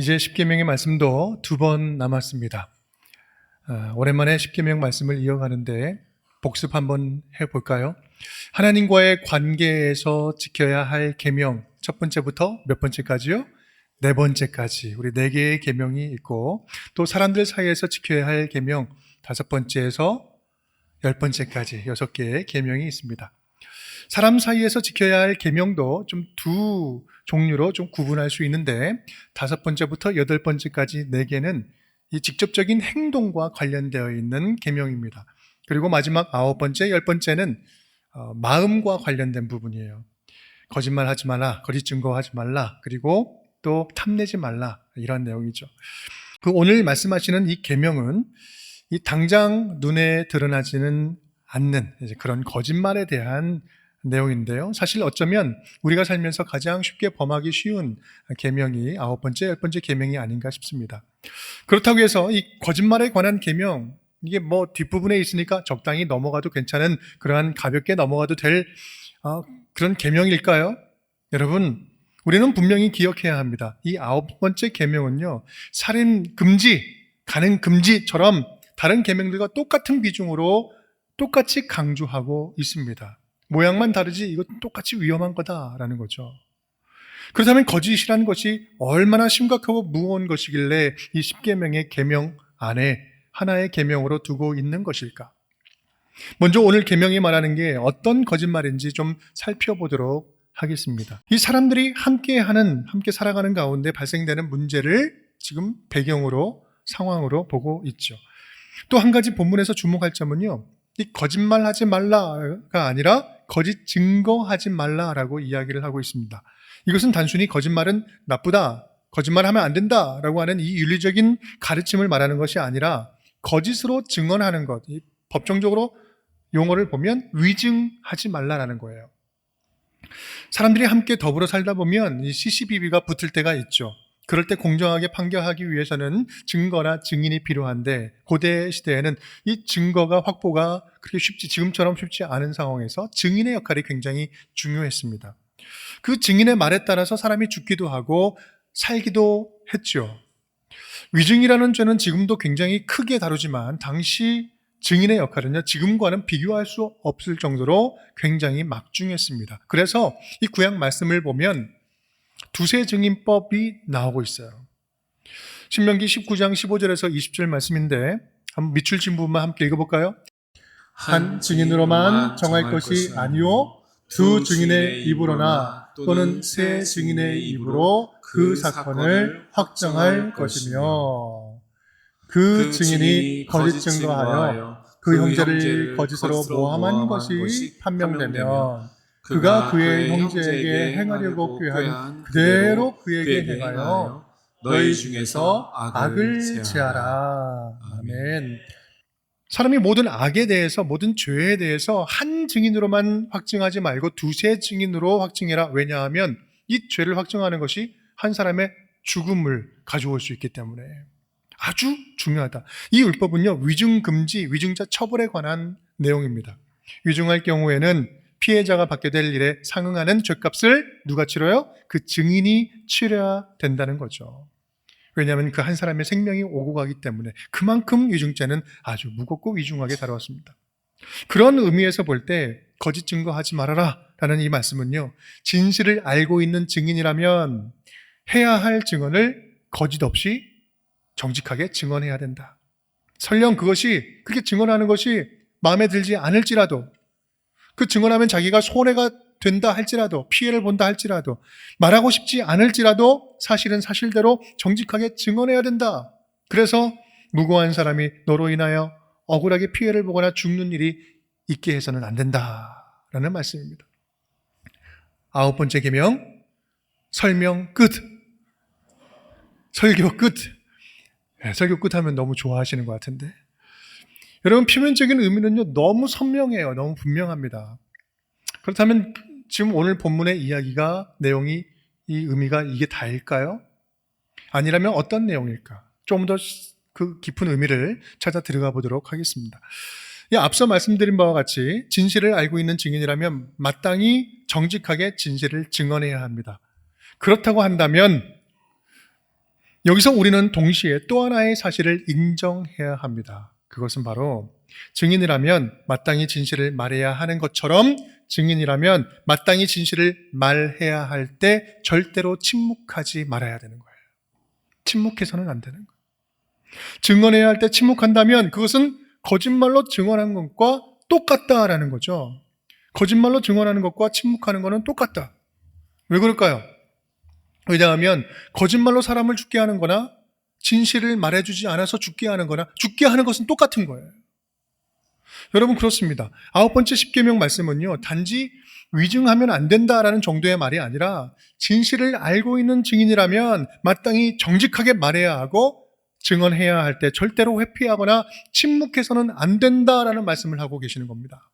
이제 십계명의 말씀도 2번 남았습니다. 오랜만에 십계명 말씀을 이어가는데 복습 한번 해볼까요? 하나님과의 관계에서 지켜야 할 계명, 첫 번째부터 몇 번째까지요? 4번째까지 우리 4개의 계명이 있고, 또 사람들 사이에서 지켜야 할 계명 5번째에서 10번째까지 6개의 계명이 있습니다. 사람 사이에서 지켜야 할 계명도 좀 두 종류로 좀 구분할 수 있는데, 5번째부터 8번째까지 4개는 이 직접적인 행동과 관련되어 있는 계명입니다. 그리고 마지막 9번째, 10번째는 마음과 관련된 부분이에요. 거짓말하지 말라, 거짓 증거하지 말라, 그리고 또 탐내지 말라, 이런 내용이죠. 그 오늘 말씀하시는 이 계명은 이 당장 눈에 드러나지는 않는 그런 거짓말에 대한 내용인데요. 사실 어쩌면 우리가 살면서 가장 쉽게 범하기 쉬운 계명이 9번째, 10번째 계명이 아닌가 싶습니다. 그렇다고 해서 이 거짓말에 관한 계명, 이게 뭐 뒷부분에 있으니까 적당히 넘어가도 괜찮은, 그러한 가볍게 넘어가도 될 그런 계명일까요? 여러분, 우리는 분명히 기억해야 합니다. 이 9번째 계명은요, 살인 금지, 간음 금지처럼 다른 계명들과 똑같은 비중으로 똑같이 강조하고 있습니다. 모양만 다르지 이것도 똑같이 위험한 거다라는 거죠. 그렇다면 거짓이라는 것이 얼마나 심각하고 무거운 것이길래 이 10계명의 계명 안에 하나의 계명으로 두고 있는 것일까? 먼저 오늘 계명이 말하는 게 어떤 거짓말인지 좀 살펴보도록 하겠습니다. 이 사람들이 함께 살아가는 가운데 발생되는 문제를 지금 배경으로, 상황으로 보고 있죠. 또 한 가지 본문에서 주목할 점은요, 이 거짓말하지 말라가 아니라 거짓 증거하지 말라라고 이야기를 하고 있습니다. 이것은 단순히 거짓말은 나쁘다, 거짓말하면 안 된다라고 하는 이 윤리적인 가르침을 말하는 것이 아니라 거짓으로 증언하는 것, 이 법정적으로 용어를 보면 위증하지 말라라는 거예요. 사람들이 함께 더불어 살다 보면 이 시시비비가 붙을 때가 있죠. 그럴 때 공정하게 판결하기 위해서는 증거나 증인이 필요한데, 고대 시대에는 이 증거가 확보가 그렇게 지금처럼 쉽지 않은 상황에서 증인의 역할이 굉장히 중요했습니다. 그 증인의 말에 따라서 사람이 죽기도 하고 살기도 했죠. 위증이라는 죄는 지금도 굉장히 크게 다루지만 당시 증인의 역할은요, 지금과는 비교할 수 없을 정도로 굉장히 막중했습니다. 그래서 이 구약 말씀을 보면 두세 증인법이 나오고 있어요. 신명기 19장 15절에서 20절 말씀인데 한번 밑줄 친 부분만 함께 읽어볼까요? 한 증인으로만 정할 것이 아니요 두 증인의 입으로나 또는 세 증인의 입으로 그 사건을 확정할 것이며, 그 증인이 거짓 증거하여 그 형제를 거짓으로 모함한 것이 판명되면 그가 그의 형제에게 행하려고 꾀한 그대로 그에게 행하여 너희 중에서 악을 제하라. 아멘. 사람이 모든 악에 대해서, 모든 죄에 대해서 한 증인으로만 확증하지 말고 두세 증인으로 확증해라. 왜냐하면 이 죄를 확증하는 것이 한 사람의 죽음을 가져올 수 있기 때문에 아주 중요하다. 이 율법은요, 위증 금지, 위증자 처벌에 관한 내용입니다. 위증할 경우에는 피해자가 받게 될 일에 상응하는 죄값을 누가 치러요? 그 증인이 치러야 된다는 거죠. 왜냐하면 그 한 사람의 생명이 오고 가기 때문에 그만큼 위증죄는 아주 무겁고 위중하게 다루었습니다. 그런 의미에서 볼 때 거짓 증거하지 말아라 라는 이 말씀은요, 진실을 알고 있는 증인이라면 해야 할 증언을 거짓 없이 정직하게 증언해야 된다. 설령 그것이, 그렇게 증언하는 것이 마음에 들지 않을지라도, 그 증언하면 자기가 손해가 된다 할지라도, 피해를 본다 할지라도, 말하고 싶지 않을지라도 사실은 사실대로 정직하게 증언해야 된다. 그래서 무고한 사람이 너로 인하여 억울하게 피해를 보거나 죽는 일이 있게 해서는 안 된다라는 말씀입니다. 9번째 계명, 설명 끝. 설교 끝. 설교 끝 하면 너무 좋아하시는 것 같은데, 여러분, 표면적인 의미는요, 너무 선명해요. 너무 분명합니다. 그렇다면 지금 오늘 본문의 이야기가, 내용이, 이 의미가 이게 다일까요? 아니라면 어떤 내용일까? 좀 더 그 깊은 의미를 찾아 들어가 보도록 하겠습니다. 앞서 말씀드린 바와 같이 진실을 알고 있는 증인이라면 마땅히 정직하게 진실을 증언해야 합니다. 그렇다고 한다면 여기서 우리는 동시에 또 하나의 사실을 인정해야 합니다. 그것은 바로 증인이라면 마땅히 진실을 말해야 하는 것처럼 증인이라면 마땅히 진실을 말해야 할 때 절대로 침묵하지 말아야 되는 거예요. 침묵해서는 안 되는 거예요. 증언해야 할 때 침묵한다면 그것은 거짓말로 증언한 것과 똑같다라는 거죠. 거짓말로 증언하는 것과 침묵하는 것은 똑같다. 왜 그럴까요? 왜냐하면 거짓말로 사람을 죽게 하는 거나 진실을 말해주지 않아서 죽게 하는 거나 죽게 하는 것은 똑같은 거예요. 여러분 그렇습니다. 9번째 십계명 말씀은요, 단지 위증하면 안 된다라는 정도의 말이 아니라 진실을 알고 있는 증인이라면 마땅히 정직하게 말해야 하고 증언해야 할 때 절대로 회피하거나 침묵해서는 안 된다라는 말씀을 하고 계시는 겁니다.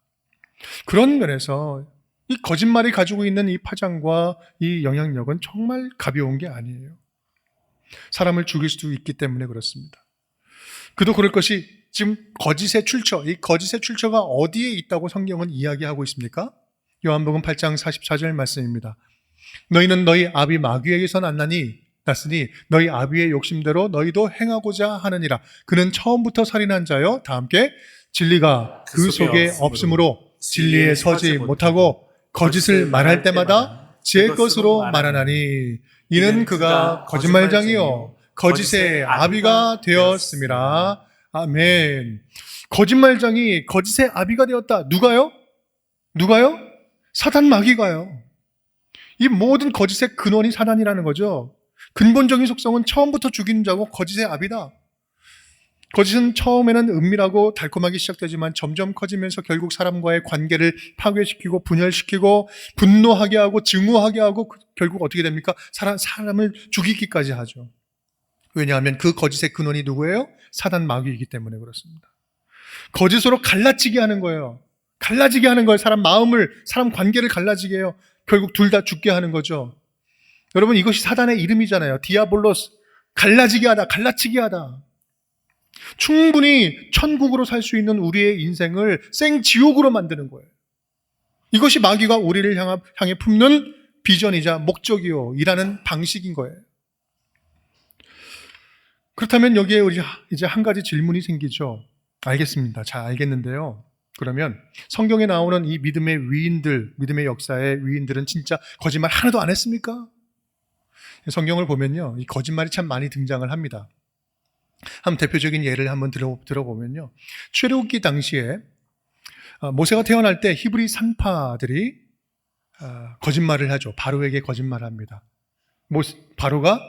그런 면에서 이 거짓말이 가지고 있는 이 파장과 이 영향력은 정말 가벼운 게 아니에요. 사람을 죽일 수도 있기 때문에 그렇습니다. 그도 그럴 것이 지금 거짓의 출처, 이 거짓의 출처가 어디에 있다고 성경은 이야기하고 있습니까? 요한복음 8장 44절 말씀입니다. 너희는 너희 아비 마귀에게서 났으니 너희 아비의 욕심대로 너희도 행하고자 하느니라. 그는 처음부터 살인한 자여 다 함께 진리가 그 속에 없으므로 진리에 서지 못하고 거짓을 말할 때마다 제 것으로 말하나니 이는 그가 거짓말장이요 거짓의 아비가 되었음이라. 아멘. 거짓말장이 거짓의 아비가 되었다. 누가요? 사단 마귀가요. 이 모든 거짓의 근원이 사단이라는 거죠. 근본적인 속성은 처음부터 죽이는 자고 거짓의 아비다. 거짓은 처음에는 은밀하고 달콤하게 시작되지만 점점 커지면서 결국 사람과의 관계를 파괴시키고 분열시키고 분노하게 하고 증오하게 하고 결국 어떻게 됩니까? 사람을 죽이기까지 하죠. 왜냐하면 그 거짓의 근원이 누구예요? 사단 마귀이기 때문에 그렇습니다. 거짓으로 갈라치게 하는 거예요. 갈라지게 하는 거예요. 사람 마음을, 사람 관계를 갈라지게 해요. 결국 둘 다 죽게 하는 거죠. 여러분 이것이 사단의 이름이잖아요. 디아볼로스, 갈라지게 하다, 갈라치게 하다. 충분히 천국으로 살 수 있는 우리의 인생을 생지옥으로 만드는 거예요. 이것이 마귀가 우리를 향해 품는 비전이자 목적이요 일하는 방식인 거예요. 그렇다면 여기에 우리 이제 한 가지 질문이 생기죠. 알겠습니다. 잘 알겠는데요. 그러면 성경에 나오는 이 믿음의 위인들, 믿음의 역사의 위인들은 진짜 거짓말 하나도 안 했습니까? 성경을 보면요, 이 거짓말이 참 많이 등장을 합니다. 한 대표적인 예를 한번 들어보면요, 출애굽기 당시에 모세가 태어날 때 히브리 산파들이 거짓말을 하죠. 바로에게 거짓말을 합니다. 바로가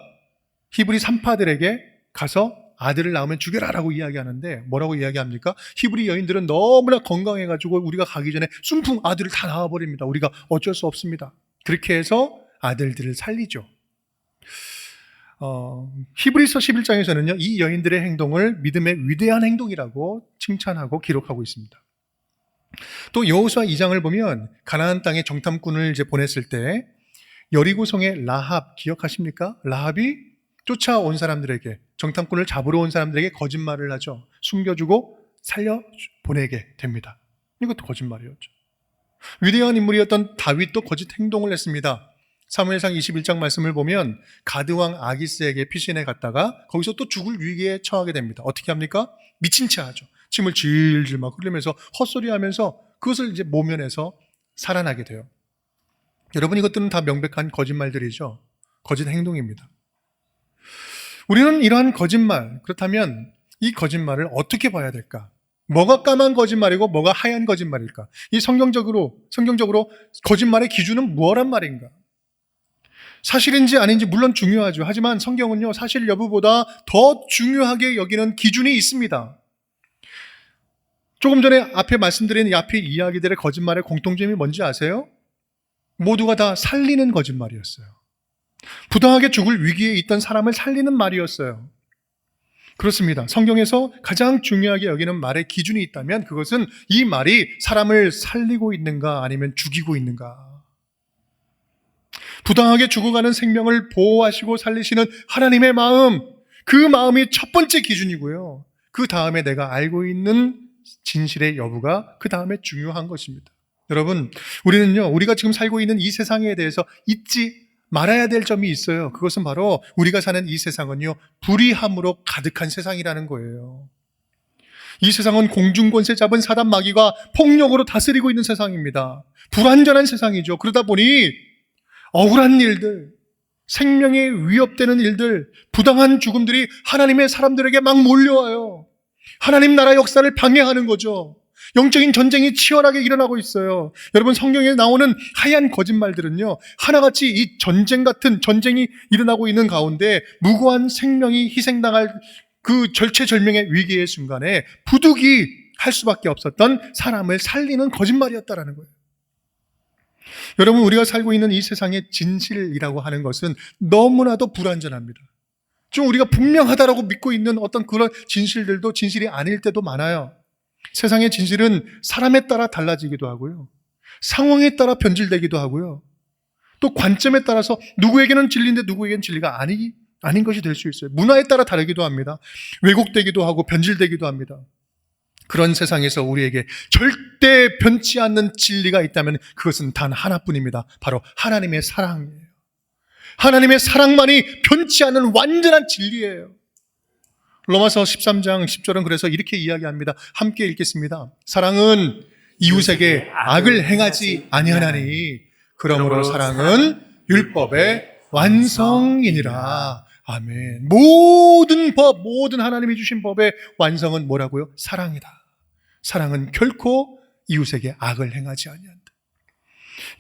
히브리 산파들에게 가서 아들을 낳으면 죽여라라고 이야기하는데 뭐라고 이야기합니까? 히브리 여인들은 너무나 건강해가지고 우리가 가기 전에 순풍 아들을 다 낳아버립니다. 우리가 어쩔 수 없습니다. 그렇게 해서 아들들을 살리죠. 히브리서 11장에서는요, 이 여인들의 행동을 믿음의 위대한 행동이라고 칭찬하고 기록하고 있습니다. 또 여호수아 2장을 보면 가나안 땅에 정탐꾼을 이제 보냈을 때 여리고성의 라합 기억하십니까? 라합이 쫓아온 사람들에게, 정탐꾼을 잡으러 온 사람들에게 거짓말을 하죠. 숨겨주고 살려 보내게 됩니다. 이것도 거짓말이었죠. 위대한 인물이었던 다윗도 거짓 행동을 했습니다. 사무엘상 21장 말씀을 보면 가드왕 아기스에게 피신해 갔다가 거기서 또 죽을 위기에 처하게 됩니다. 어떻게 합니까? 미친 채 하죠. 침을 질질 막 흘리면서 헛소리하면서 그것을 이제 모면해서 살아나게 돼요. 여러분 이것들은 다 명백한 거짓말들이죠. 거짓 행동입니다. 우리는 이러한 거짓말, 그렇다면 이 거짓말을 어떻게 봐야 될까? 뭐가 까만 거짓말이고 뭐가 하얀 거짓말일까? 이 성경적으로 거짓말의 기준은 뭐란 말인가? 사실인지 아닌지 물론 중요하죠. 하지만 성경은요, 사실 여부보다 더 중요하게 여기는 기준이 있습니다. 조금 전에 앞에 말씀드린 이 앞의 이야기들의 거짓말의 공통점이 뭔지 아세요? 모두가 다 살리는 거짓말이었어요. 부당하게 죽을 위기에 있던 사람을 살리는 말이었어요. 그렇습니다. 성경에서 가장 중요하게 여기는 말의 기준이 있다면 그것은 이 말이 사람을 살리고 있는가 아니면 죽이고 있는가. 부당하게 죽어가는 생명을 보호하시고 살리시는 하나님의 마음, 그 마음이 첫 번째 기준이고요. 그 다음에 내가 알고 있는 진실의 여부가 그 다음에 중요한 것입니다. 여러분, 우리는요, 우리가 지금 살고 있는 이 세상에 대해서 잊지 말아야 될 점이 있어요. 그것은 바로 우리가 사는 이 세상은요, 불의함으로 가득한 세상이라는 거예요. 이 세상은 공중권세 잡은 사단 마귀가 폭력으로 다스리고 있는 세상입니다. 불완전한 세상이죠. 그러다 보니 억울한 일들, 생명에 위협되는 일들, 부당한 죽음들이 하나님의 사람들에게 막 몰려와요. 하나님 나라 역사를 방해하는 거죠. 영적인 전쟁이 치열하게 일어나고 있어요. 여러분, 성경에 나오는 하얀 거짓말들은요, 하나같이 이 전쟁 같은 전쟁이 일어나고 있는 가운데 무고한 생명이 희생당할 그 절체절명의 위기의 순간에 부득이 할 수밖에 없었던 사람을 살리는 거짓말이었다라는 거예요. 여러분, 우리가 살고 있는 이 세상의 진실이라고 하는 것은 너무나도 불완전합니다. 좀 우리가 분명하다라고 믿고 있는 어떤 그런 진실들도 진실이 아닐 때도 많아요. 세상의 진실은 사람에 따라 달라지기도 하고요, 상황에 따라 변질되기도 하고요, 또 관점에 따라서 누구에게는 진리인데 누구에게는 진리가 아닌 것이 될 수 있어요. 문화에 따라 다르기도 합니다. 왜곡되기도 하고 변질되기도 합니다. 그런 세상에서 우리에게 절대 변치 않는 진리가 있다면 그것은 단 하나뿐입니다. 바로 하나님의 사랑이에요. 하나님의 사랑만이 변치 않는 완전한 진리예요. 로마서 13장 10절은 그래서 이렇게 이야기합니다. 함께 읽겠습니다. 사랑은 이웃에게 악을 행하지 아니하나니 그러므로 사랑은 율법의 완성이니라. 아멘. 모든 법, 모든 하나님이 주신 법의 완성은 뭐라고요? 사랑이다. 사랑은 결코 이웃에게 악을 행하지 아니한다.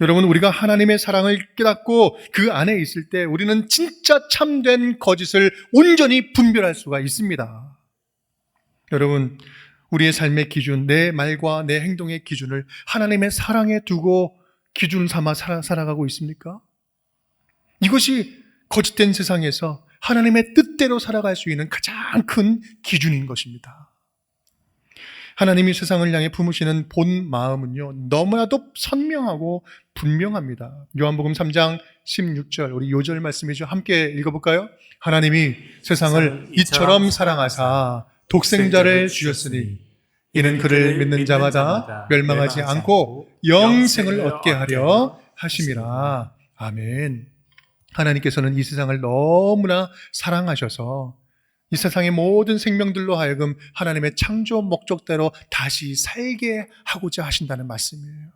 여러분, 우리가 하나님의 사랑을 깨닫고 그 안에 있을 때 우리는 진짜 참된 거짓을 온전히 분별할 수가 있습니다. 여러분, 우리의 삶의 기준, 내 말과 내 행동의 기준을 하나님의 사랑에 두고 기준 삼아 살아가고 있습니까? 이것이 거짓된 세상에서 하나님의 뜻대로 살아갈 수 있는 가장 큰 기준인 것입니다. 하나님이 세상을 향해 품으시는 본 마음은요, 너무나도 선명하고 분명합니다. 요한복음 3장 16절, 우리 요절 말씀이죠. 함께 읽어볼까요? 하나님이 세상을 이처럼 사랑하사 독생자를 주셨으니 이는 그를 믿는 자마다 멸망하지 않고 영생을 얻게 하려 하심이라. 아멘. 하나님께서는 이 세상을 너무나 사랑하셔서 이 세상의 모든 생명들로 하여금 하나님의 창조 목적대로 다시 살게 하고자 하신다는 말씀이에요.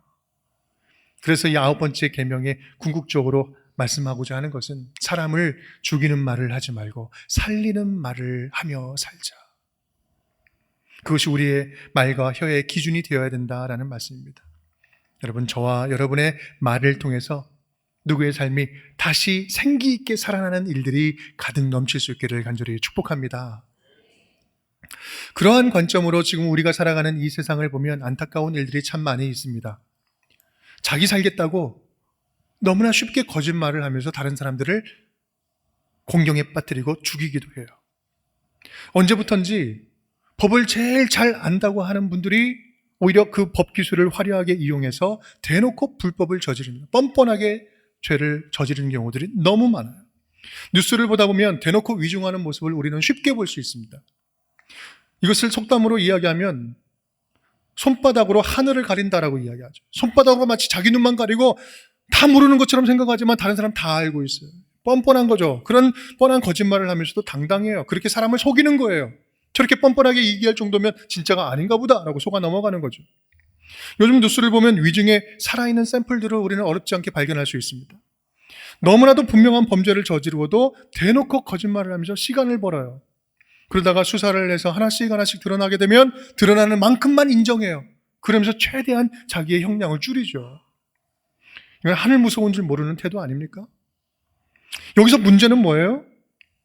그래서 이 9번째 계명에 궁극적으로 말씀하고자 하는 것은 사람을 죽이는 말을 하지 말고 살리는 말을 하며 살자. 그것이 우리의 말과 혀의 기준이 되어야 된다라는 말씀입니다. 여러분, 저와 여러분의 말을 통해서 누구의 삶이 다시 생기 있게 살아나는 일들이 가득 넘칠 수 있기를 간절히 축복합니다. 그러한 관점으로 지금 우리가 살아가는 이 세상을 보면 안타까운 일들이 참 많이 있습니다. 자기 살겠다고 너무나 쉽게 거짓말을 하면서 다른 사람들을 공경에 빠뜨리고 죽이기도 해요. 언제부턴지 법을 제일 잘 안다고 하는 분들이 오히려 그 법 기술을 화려하게 이용해서 대놓고 불법을 저지릅니다. 뻔뻔하게 죄를 저지르는 경우들이 너무 많아요. 뉴스를 보다 보면 대놓고 위중하는 모습을 우리는 쉽게 볼 수 있습니다. 이것을 속담으로 이야기하면 손바닥으로 하늘을 가린다라고 이야기하죠. 손바닥으로 마치 자기 눈만 가리고 다 모르는 것처럼 생각하지만 다른 사람 다 알고 있어요. 뻔뻔한 거죠. 그런 뻔한 거짓말을 하면서도 당당해요. 그렇게 사람을 속이는 거예요. 저렇게 뻔뻔하게 얘기할 정도면 진짜가 아닌가 보다라고 속아 넘어가는 거죠. 요즘 뉴스를 보면 위중에 살아있는 샘플들을 우리는 어렵지 않게 발견할 수 있습니다. 너무나도 분명한 범죄를 저지르고도 대놓고 거짓말을 하면서 시간을 벌어요. 그러다가 수사를 해서 하나씩 드러나게 되면 드러나는 만큼만 인정해요. 그러면서 최대한 자기의 형량을 줄이죠. 이건 하늘 무서운 줄 모르는 태도 아닙니까? 여기서 문제는 뭐예요?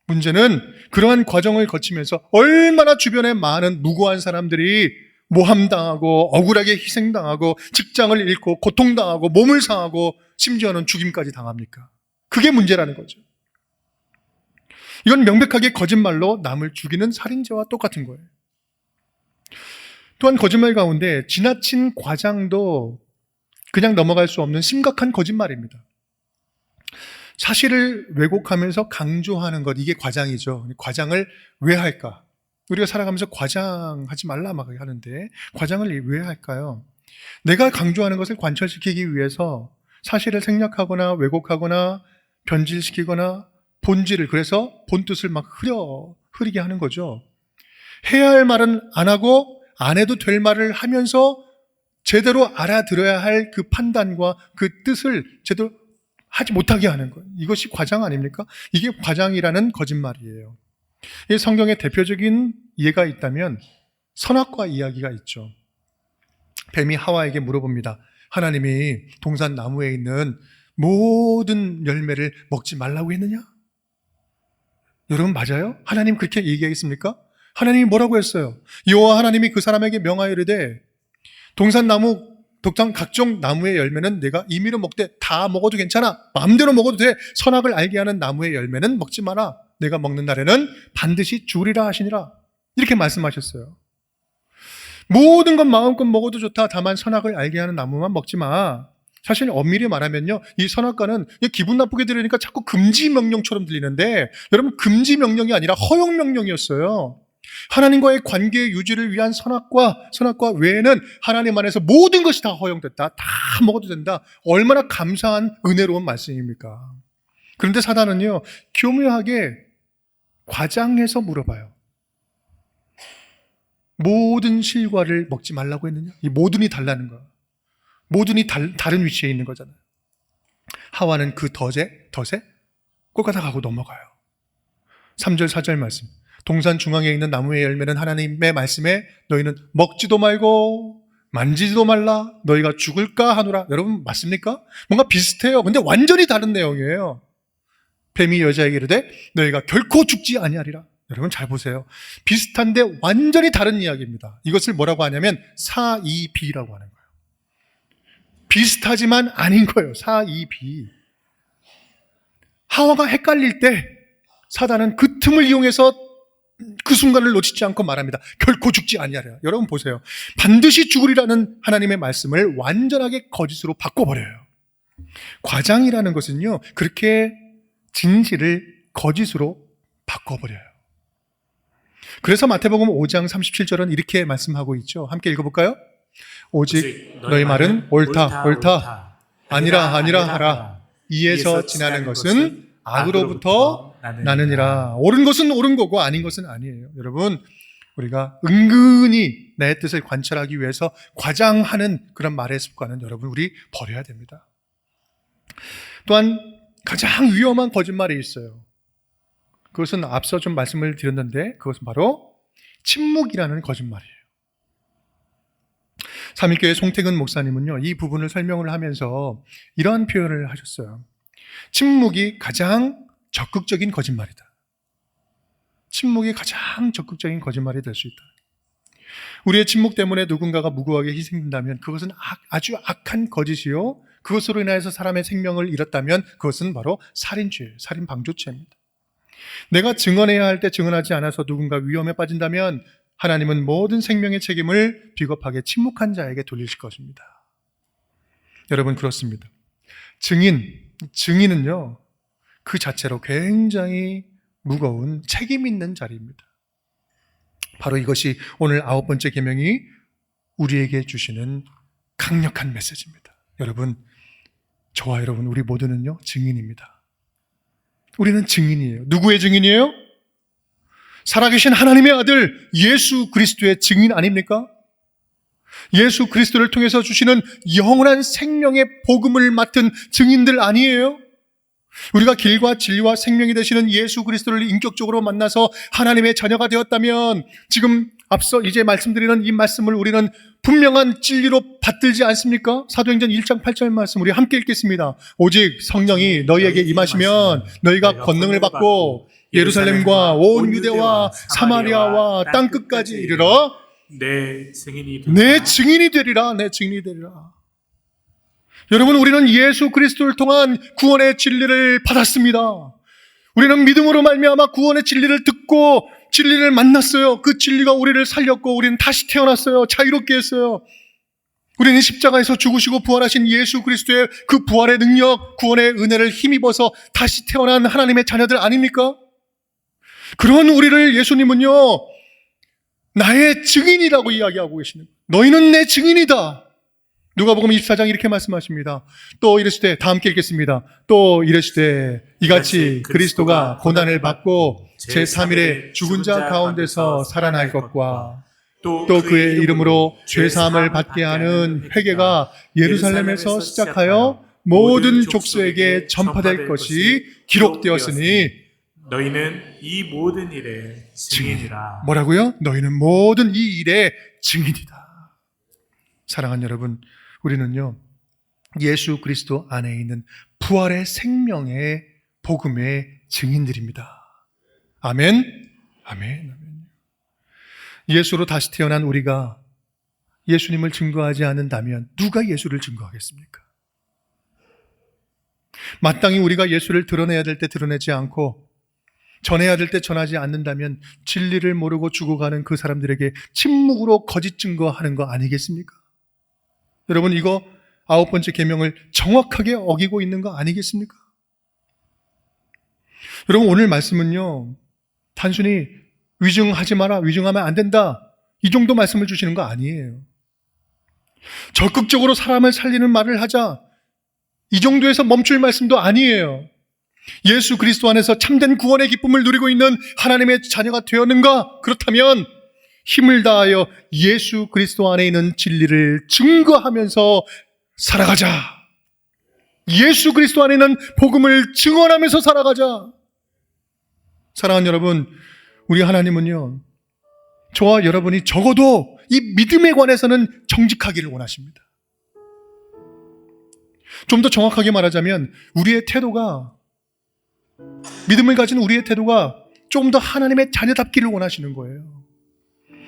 문제는 그러한 과정을 거치면서 얼마나 주변에 많은 무고한 사람들이 모함당하고 억울하게 희생당하고 직장을 잃고 고통당하고 몸을 상하고 심지어는 죽임까지 당합니까? 그게 문제라는 거죠. 이건 명백하게 거짓말로 남을 죽이는 살인죄와 똑같은 거예요. 또한 거짓말 가운데 지나친 과장도 그냥 넘어갈 수 없는 심각한 거짓말입니다. 사실을 왜곡하면서 강조하는 것, 이게 과장이죠. 과장을 왜 할까? 우리가 살아가면서 과장하지 말라 막 하는데 과장을 왜 할까요? 내가 강조하는 것을 관철시키기 위해서 사실을 생략하거나 왜곡하거나 변질시키거나 본질을, 그래서 본뜻을 막 흐리게 하는 거죠. 해야 할 말은 안 하고 안 해도 될 말을 하면서 제대로 알아들어야 할 그 판단과 그 뜻을 제대로 하지 못하게 하는 거예요. 이것이 과장 아닙니까? 이게 과장이라는 거짓말이에요. 이 성경의 대표적인 예가 있다면 선악과 이야기가 있죠. 뱀이 하와에게 물어봅니다. 하나님이 동산 나무에 있는 모든 열매를 먹지 말라고 했느냐? 여러분 맞아요? 하나님 그렇게 얘기하겠습니까? 하나님이 뭐라고 했어요? 여호와 하나님이 그 사람에게 명하여 이르되 동산 나무, 독장 각종 나무의 열매는 내가 임의로 먹되 다 먹어도 괜찮아. 마음대로 먹어도 돼. 선악을 알게 하는 나무의 열매는 먹지 마라. 내가 먹는 날에는 반드시 죽으리라 하시니라. 이렇게 말씀하셨어요. 모든 건 마음껏 먹어도 좋다. 다만 선악을 알게 하는 나무만 먹지 마. 사실 엄밀히 말하면요, 이 선악과는 기분 나쁘게 들으니까 자꾸 금지 명령처럼 들리는데, 여러분 금지 명령이 아니라 허용 명령이었어요. 하나님과의 관계 유지를 위한 선악과 외에는 하나님 안에서 모든 것이 다 허용됐다. 다 먹어도 된다. 얼마나 감사한 은혜로운 말씀입니까? 그런데 사단은요, 교묘하게 과장해서 물어봐요. 모든 실과를 먹지 말라고 했느냐? 이 모든이 달라는 거야. 모든이 다른 위치에 있는 거잖아요. 하와는 그 덫에 꼴까닥 하고 넘어가요. 3절 4절 말씀. 동산 중앙에 있는 나무의 열매는 하나님의 말씀에 너희는 먹지도 말고 만지지도 말라. 너희가 죽을까 하노라. 여러분 맞습니까? 뭔가 비슷해요. 근데 완전히 다른 내용이에요. 뱀이 여자에게 이르되 너희가 결코 죽지 아니하리라. 여러분 잘 보세요. 비슷한데 완전히 다른 이야기입니다. 이것을 뭐라고 하냐면 사이비라고 하는 거예요. 비슷하지만 아닌 거예요. 사이비. 하와가 헷갈릴 때 사단은 그 틈을 이용해서 그 순간을 놓치지 않고 말합니다. 결코 죽지 아니하리라. 여러분 보세요. 반드시 죽으리라는 하나님의 말씀을 완전하게 거짓으로 바꿔버려요. 과장이라는 것은요, 그렇게 진실을 거짓으로 바꿔버려요. 그래서 마태복음 5장 37절은 이렇게 말씀하고 있죠. 함께 읽어볼까요? 오직 너희 말은 옳다 아니라 하라. 이에서 지나는 것은 악으로부터 나느니라. 옳은 것은 옳은 거고 아닌 것은 아니에요. 여러분, 우리가 은근히 내 뜻을 관철하기 위해서 과장하는 그런 말의 습관은 여러분 우리 버려야 됩니다. 또한 가장 위험한 거짓말이 있어요. 그것은 앞서 좀 말씀을 드렸는데 그것은 바로 침묵이라는 거짓말이에요. 삼일교회 송태근 목사님은요, 이 부분을 설명을 하면서 이러한 표현을 하셨어요. 침묵이 가장 적극적인 거짓말이다. 침묵이 가장 적극적인 거짓말이 될 수 있다. 우리의 침묵 때문에 누군가가 무고하게 희생된다면 그것은 아주 악한 거짓이요, 그것으로 인해서 사람의 생명을 잃었다면 그것은 바로 살인죄예요. 살인방조죄입니다. 내가 증언해야 할 때 증언하지 않아서 누군가 위험에 빠진다면 하나님은 모든 생명의 책임을 비겁하게 침묵한 자에게 돌리실 것입니다. 여러분 그렇습니다. 증인은요, 그 자체로 굉장히 무거운 책임 있는 자리입니다. 바로 이것이 오늘 9번째 계명이 우리에게 주시는 강력한 메시지입니다. 여러분, 저와 여러분 우리 모두는요 증인입니다. 우리는 증인이에요. 누구의 증인이에요? 살아계신 하나님의 아들 예수 그리스도의 증인 아닙니까? 예수 그리스도를 통해서 주시는 영원한 생명의 복음을 맡은 증인들 아니에요? 우리가 길과 진리와 생명이 되시는 예수 그리스도를 인격적으로 만나서 하나님의 자녀가 되었다면 지금 앞서 이제 말씀드리는 이 말씀을 우리는 분명한 진리로 받들지 않습니까? 사도행전 1장 8절 말씀 우리 함께 읽겠습니다. 오직 성령이 너희에게 임하시면 너희가 권능을 받고 예루살렘과 온 유대와 사마리아와 땅끝까지 이르러 내 증인이 되리라. 여러분, 우리는 예수 그리스도를 통한 구원의 진리를 받았습니다. 우리는 믿음으로 말미암아 구원의 진리를 듣고 진리를 만났어요. 그 진리가 우리를 살렸고 우리는 다시 태어났어요. 자유롭게 했어요. 우리는 십자가에서 죽으시고 부활하신 예수 그리스도의 그 부활의 능력, 구원의 은혜를 힘입어서 다시 태어난 하나님의 자녀들 아닙니까? 그런 우리를 예수님은요, 나의 증인이라고 이야기하고 계시는 거예요. 너희는 내 증인이다. 누가복음 24장 이렇게 말씀하십니다. 또 이르시되, 다 함께 읽겠습니다. 또 이르시되 이같이 그리스도가 고난을 받고 제3일에 죽은 자 가운데서 살아날 것과 또 그의 이름으로 죄사함을 받게 하는 회개가 예루살렘에서 시작하여 모든 족속에게 전파될 것이 기록되었으니 너희는 이 모든 일의 증인이라. 뭐라고요? 너희는 모든 이 일의 증인이다. 사랑하는 여러분, 우리는요 예수 그리스도 안에 있는 부활의 생명의 복음의 증인들입니다. 아멘. 아멘. 예수로 다시 태어난 우리가 예수님을 증거하지 않는다면 누가 예수를 증거하겠습니까? 마땅히 우리가 예수를 드러내야 될 때 드러내지 않고 전해야 될 때 전하지 않는다면 진리를 모르고 죽어가는 그 사람들에게 침묵으로 거짓 증거하는 거 아니겠습니까? 여러분, 이거 9번째 계명을 정확하게 어기고 있는 거 아니겠습니까? 여러분, 오늘 말씀은요 단순히 위증하지 마라, 위증하면 안 된다, 이 정도 말씀을 주시는 거 아니에요. 적극적으로 사람을 살리는 말을 하자, 이 정도에서 멈출 말씀도 아니에요. 예수 그리스도 안에서 참된 구원의 기쁨을 누리고 있는 하나님의 자녀가 되었는가? 그렇다면 힘을 다하여 예수 그리스도 안에 있는 진리를 증거하면서 살아가자. 예수 그리스도 안에 있는 복음을 증언하면서 살아가자. 사랑하는 여러분, 우리 하나님은요 저와 여러분이 적어도 이 믿음에 관해서는 정직하기를 원하십니다. 좀 더 정확하게 말하자면 우리의 태도가, 믿음을 가진 우리의 태도가 조금 더 하나님의 자녀답기를 원하시는 거예요.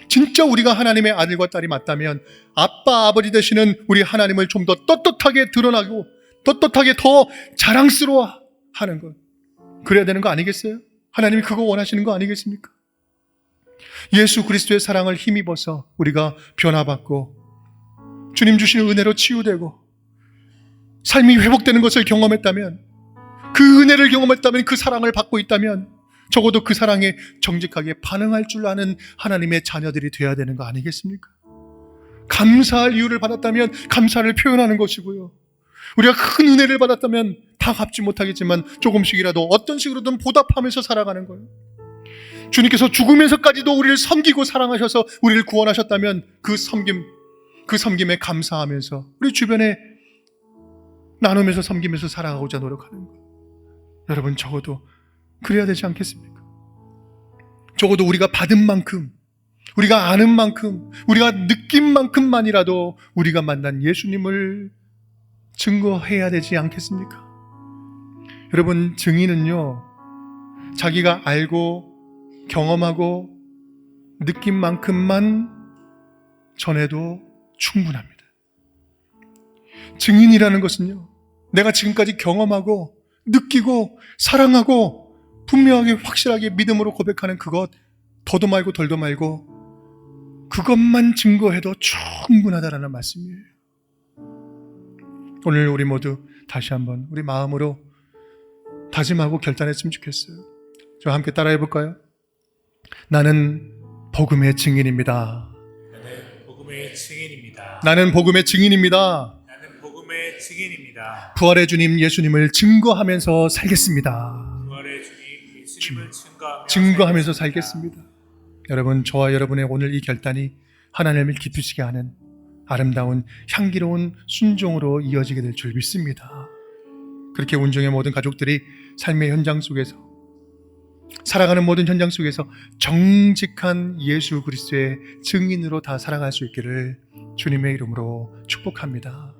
진짜 우리가 하나님의 아들과 딸이 맞다면 아빠, 아버지 되시는 우리 하나님을 좀 더 떳떳하게 드러나고 떳떳하게 더 자랑스러워하는 것, 그래야 되는 거 아니겠어요? 하나님이 그거 원하시는 거 아니겠습니까? 예수 그리스도의 사랑을 힘입어서 우리가 변화받고 주님 주시는 은혜로 치유되고 삶이 회복되는 것을 경험했다면, 그 은혜를 경험했다면, 그 사랑을 받고 있다면 적어도 그 사랑에 정직하게 반응할 줄 아는 하나님의 자녀들이 되어야 되는 거 아니겠습니까? 감사할 이유를 받았다면 감사를 표현하는 것이고요, 우리가 큰 은혜를 받았다면 다 갚지 못하겠지만 조금씩이라도 어떤 식으로든 보답하면서 살아가는 거예요. 주님께서 죽으면서까지도 우리를 섬기고 사랑하셔서 우리를 구원하셨다면 그 섬김에 감사하면서 우리 주변에 나누면서 섬기면서 살아가고자 노력하는 거예요. 여러분, 적어도 그래야 되지 않겠습니까? 적어도 우리가 받은 만큼, 우리가 아는 만큼, 우리가 느낀 만큼만이라도 우리가 만난 예수님을 증거해야 되지 않겠습니까? 여러분, 증인은요 자기가 알고 경험하고 느낀 만큼만 전해도 충분합니다. 증인이라는 것은요 내가 지금까지 경험하고 느끼고 사랑하고 분명하게 확실하게 믿음으로 고백하는 그것, 더도 말고 덜도 말고 그것만 증거해도 충분하다라는 말씀이에요. 오늘 우리 모두 다시 한번 우리 마음으로 다짐하고 결단했으면 좋겠어요. 저 함께 따라해 볼까요? 나는 복음의 증인입니다. 나는 복음의 증인입니다. 나는 복음의 증인입니다. 나는 복음의 증인입니다. 부활의 주님 예수님을 증거하면서 살겠습니다. 부활의 주님 예수님을 증거하면서 살겠습니다. 여러분, 저와 여러분의 오늘 이 결단이 하나님을 기쁘시게 하는 아름다운 향기로운 순종으로 이어지게 될 줄 믿습니다. 그렇게 운정의 모든 가족들이 삶의 현장 속에서, 살아가는 모든 현장 속에서 정직한 예수 그리스도의 증인으로 다 살아갈 수 있기를 주님의 이름으로 축복합니다.